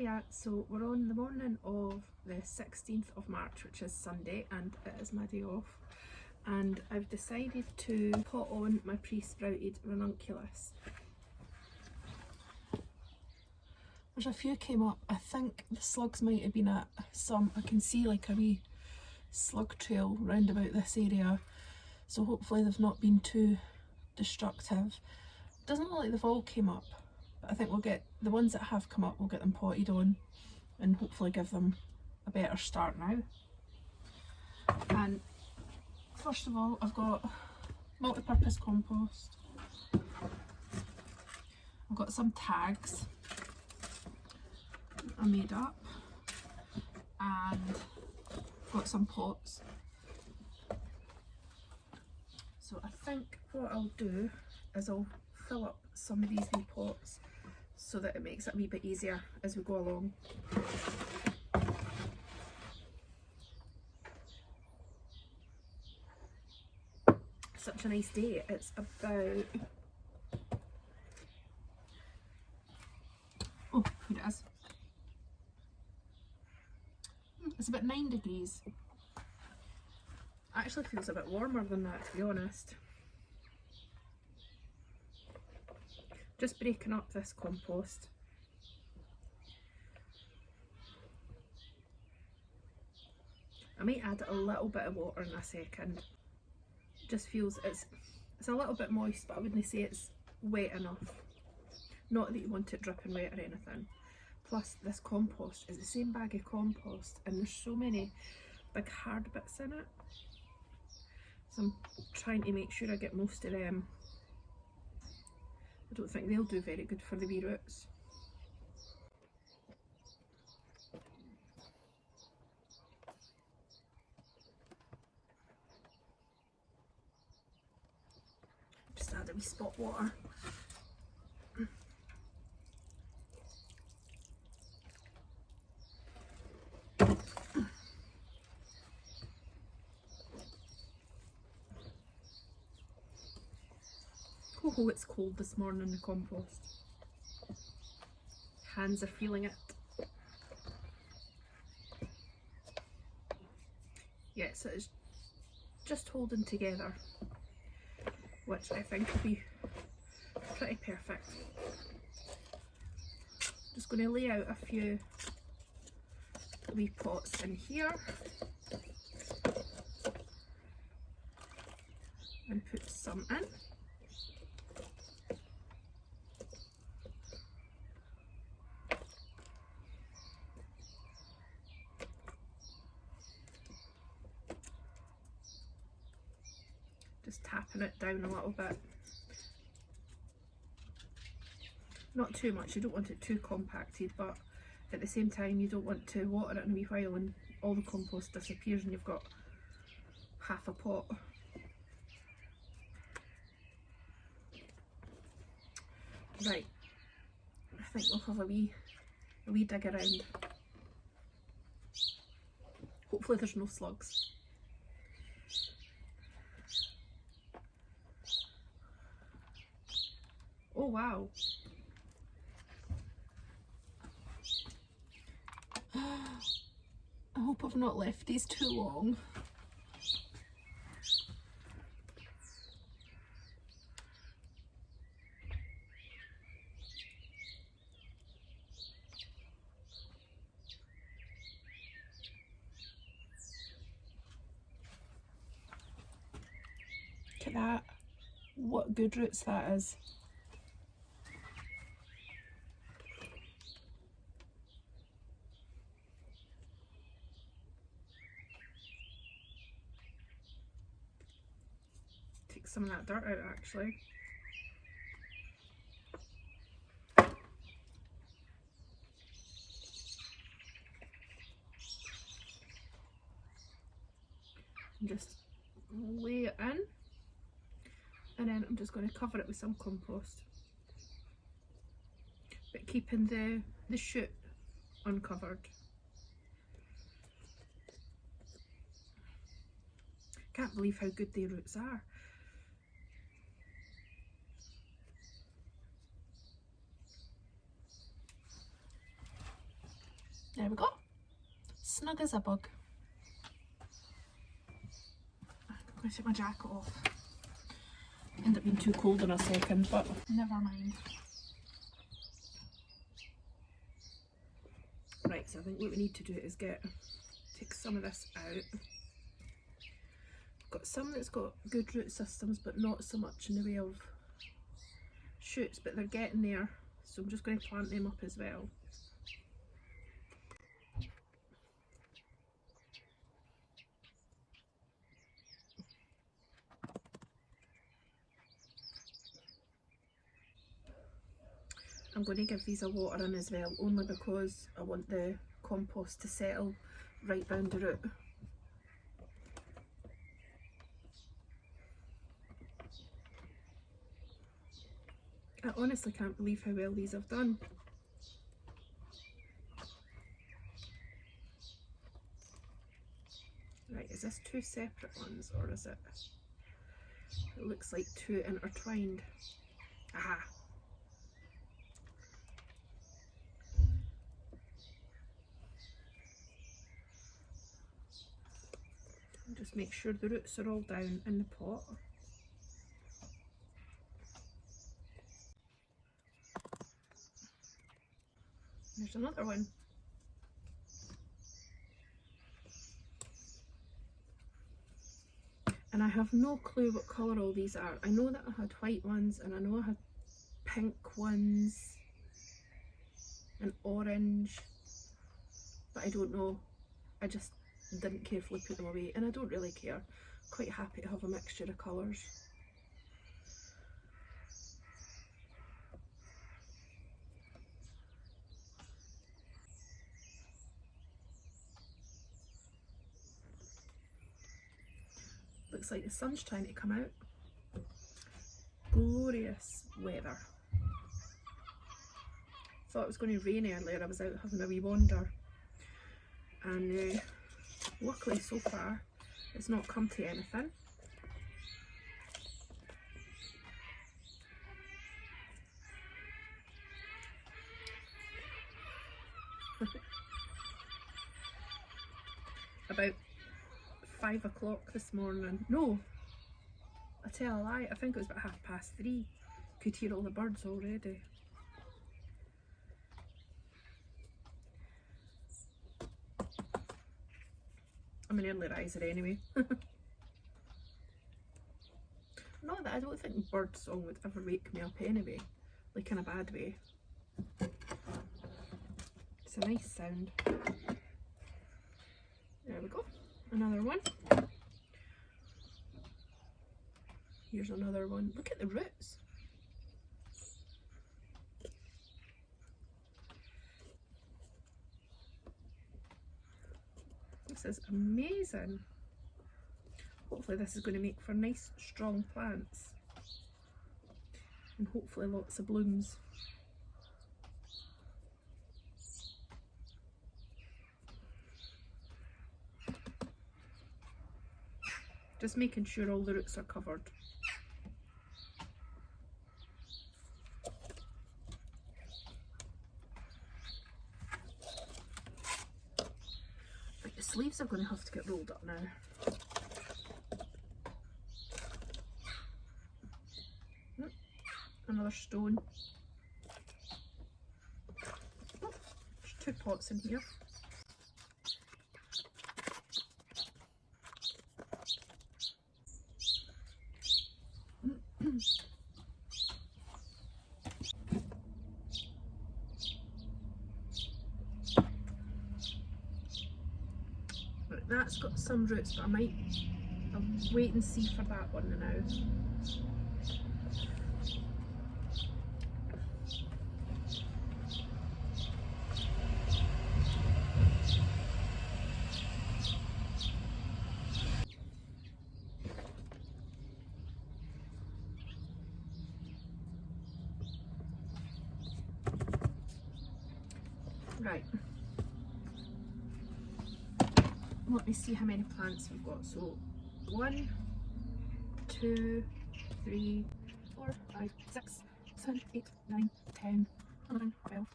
Hiya, so we're on the morning of the 16th of March, which is Sunday, and it is my day off, and I've decided to pot on my pre-sprouted ranunculus. There's a few came up. I think the slugs might have been at some. I can see like a wee slug trail round about this area, so hopefully they've not been too destructive. Doesn't look like they've all came up, but I think we'll get the ones that have come up, we'll get them potted on and hopefully give them a better start now. And first of all, I've got multi-purpose compost. I've got some tags I made up, and I've got some pots. So I think what I'll do is I'll fill up some of these wee pots so that it makes it a wee bit easier as we go along. Such a nice day. It's about, oh, here it is. It's about 9 degrees. Actually feels a bit warmer than that, to be honest. Just breaking up this compost. I might add a little bit of water in a second. It just feels it's a little bit moist, but I wouldn't say it's wet enough. Not that you want it dripping wet or anything. Plus this compost is the same bag of compost and there's so many big hard bits in it. So I'm trying to make sure I get most of them. I don't think they'll do very good for the wee roots. Just add a wee spot water. Oh, it's cold this morning, the compost. Hands are feeling it. Yeah, so it's just holding together, which I think will be pretty perfect. Just going to lay out a few wee pots in here and put some in. Just tapping it down a little bit. Not too much, you don't want it too compacted, but at the same time you don't want to water it in a wee while and all the compost disappears and you've got half a pot. Right, I think we'll have a wee dig around. Hopefully there's no slugs. Oh wow. I hope I've not left these too long. Look at that. What good roots that is. Take some of that dirt out actually. And just lay it in, and then I'm just going to cover it with some compost, but keeping the shoot uncovered. Can't believe how good their roots are. There we go. Snug as a bug. I'm going to take my jacket off. End up being too cold in a second, but never mind. Right, so I think what we need to do is take some of this out. Got some that's got good root systems, but not so much in the way of shoots, but they're getting there. So I'm just going to plant them up as well. I'm going to give these a watering as well, only because I want the compost to settle right round the root. I honestly can't believe how well these have done. Right, is this two separate ones or is it? It looks like two intertwined. Aha! Just make sure the roots are all down in the pot. There's another one. And I have no clue what colour all these are. I know that I had white ones and I know I had pink ones and orange, but I don't know. I just didn't carefully put them away, and I don't really care. Quite happy to have a mixture of colours. Looks like the sun's trying to come out. Glorious weather. Thought it was going to rain earlier. I was out having a wee wander, and luckily so far it's not come to anything. About 5 o'clock this morning. No, I tell a lie, I think it was about 3:30. Could hear all the birds already. I'm an early riser anyway. Not that I don't think bird song would ever wake me up anyway, like in a bad way. It's a nice sound. There we go. Another one. Here's another one. Look at the roots. This is amazing. Hopefully this is going to make for nice strong plants and hopefully lots of blooms. Just making sure all the roots are covered. Right, the sleeves are going to have to get rolled up now. Another stone. Oh, there's 2 pots in here. Right, that's got some roots, but I'll wait and see for that one now. Right, let me see how many plants we've got. So 1, 2, 3, 4, 5, 6, 7, 8, 9, 10, 11, 12,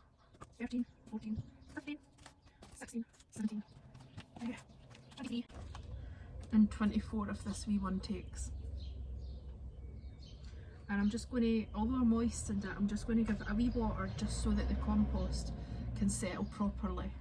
13, 14, 15, 16, 17, yeah, 23, and 24 if this wee one takes. And I'm just going to, although I moistened it, I'm just going to give it a wee water just so that the compost can settle properly.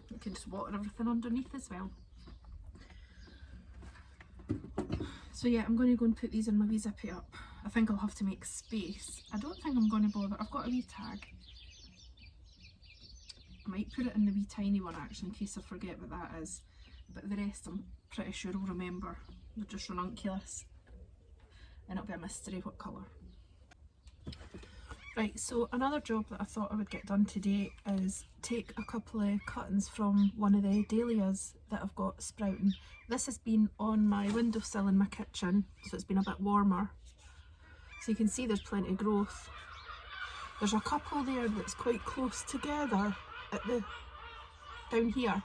You can just water everything underneath as well. So yeah, I'm going to go and put these in my wee zippy up. I think I'll have to make space. I don't think I'm going to bother. I've got a wee tag. I might put it in the wee tiny one actually in case I forget what that is. But the rest I'm pretty sure I'll remember. They're just ranunculus. And it'll be a mystery what colour. Right, so another job that I thought I would get done today is take a couple of cuttings from one of the dahlias that I've got sprouting. This has been on my windowsill in my kitchen, so it's been a bit warmer. So you can see there's plenty of growth. There's a couple there that's quite close together at the down here.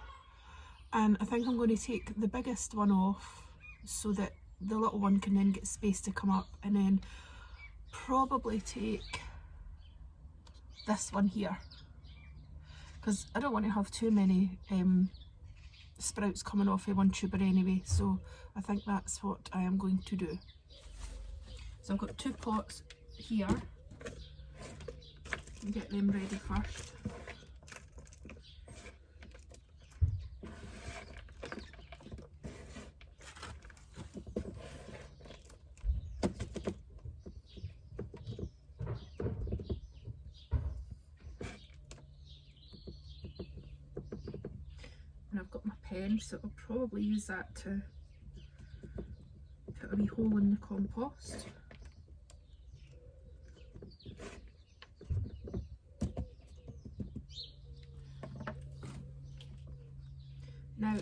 And I think I'm going to take the biggest one off so that the little one can then get space to come up, and then probably take this one here, because I don't want to have too many sprouts coming off of one tuber anyway, so I think that's what I am going to do. So I've got 2 pots here, and get them ready first. And I've got my pen, so I'll probably use that to put a wee hole in the compost. Now,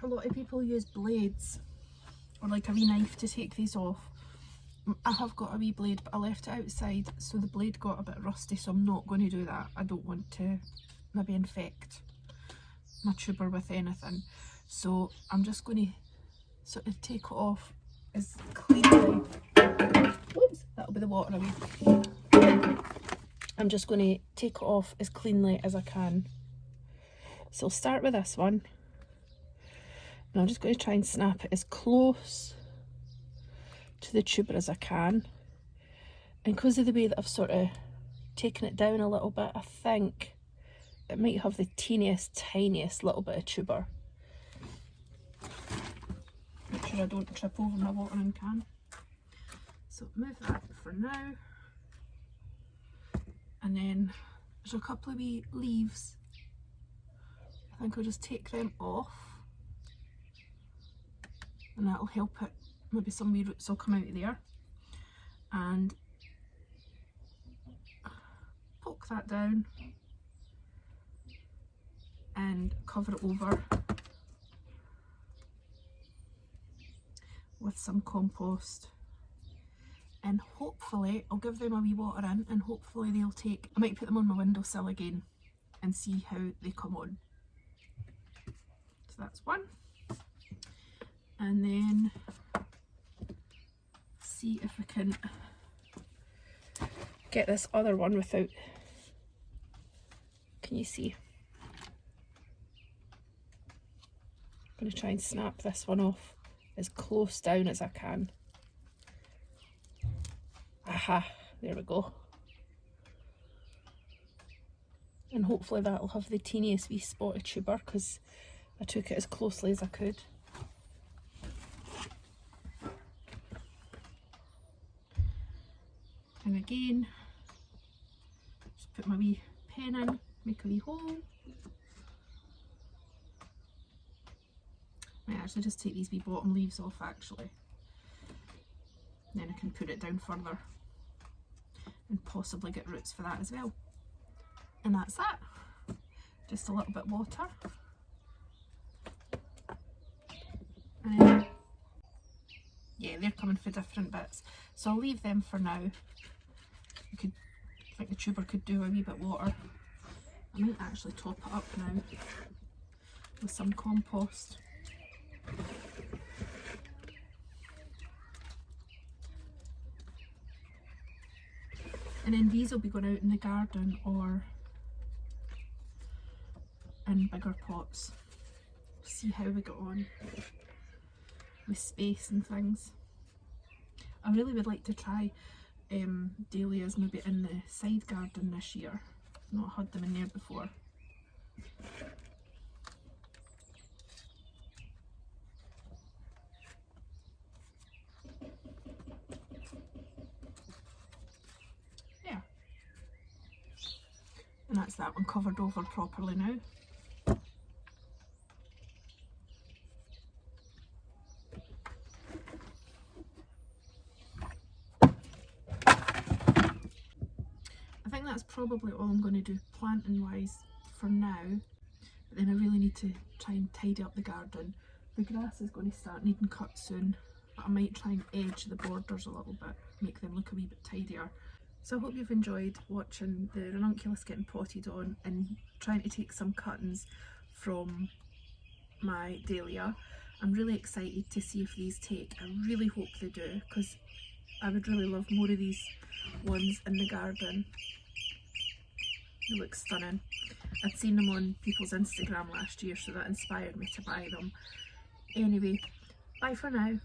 a lot of people use blades or like a wee knife to take these off. I have got a wee blade, but I left it outside, so the blade got a bit rusty, so I'm not going to do that. I don't want to maybe infect my tuber with anything, so I'm just going to sort of take it off as cleanly. Whoops, that'll be the water away. I'm just going to take it off as cleanly as I can. So I'll start with this one, and I'm just going to try and snap it as close to the tuber as I can. And because of the way that I've sort of taken it down a little bit, I think it might have the teeniest, tiniest little bit of tuber. Make sure I don't trip over my watering can. So move that for now. And then there's a couple of wee leaves. I think I'll just take them off, and that'll help it. Maybe some wee roots will come out of there. And poke that down and cover it over with some compost, and hopefully I'll give them a wee water in, and hopefully they'll take, I might put them on my windowsill again and see how they come on. So that's one, and then see if I can get this other one without, can you see? I'm going to try and snap this one off as close down as I can. Aha, there we go. And hopefully that'll have the teeniest wee spotted tuber, because I took it as closely as I could. And again, just put my wee pen in, make a wee hole. Might actually just take these wee bottom leaves off actually. Then I can put it down further and possibly get roots for that as well. And that's that. Just a little bit of water. And they're coming for different bits. So I'll leave them for now. I think the tuber could do a wee bit water. I might actually top it up now with some compost. And then these will be going out in the garden or in bigger pots. See how we get on with space and things. I really would like to try dahlias maybe in the side garden this year. I've not had them in there before. Yeah. And that's that one covered over properly now. I think that's probably all I'm going to do planting wise for now, but then I really need to try and tidy up the garden. The grass is going to start needing cut soon, but I might try and edge the borders a little bit, make them look a wee bit tidier. So I hope you've enjoyed watching the ranunculus getting potted on and trying to take some cuttings from my dahlia. I'm really excited to see if these take. I really hope they do, because I would really love more of these ones in the garden. They look stunning. I'd seen them on people's Instagram last year, so that inspired me to buy them. Anyway, bye for now.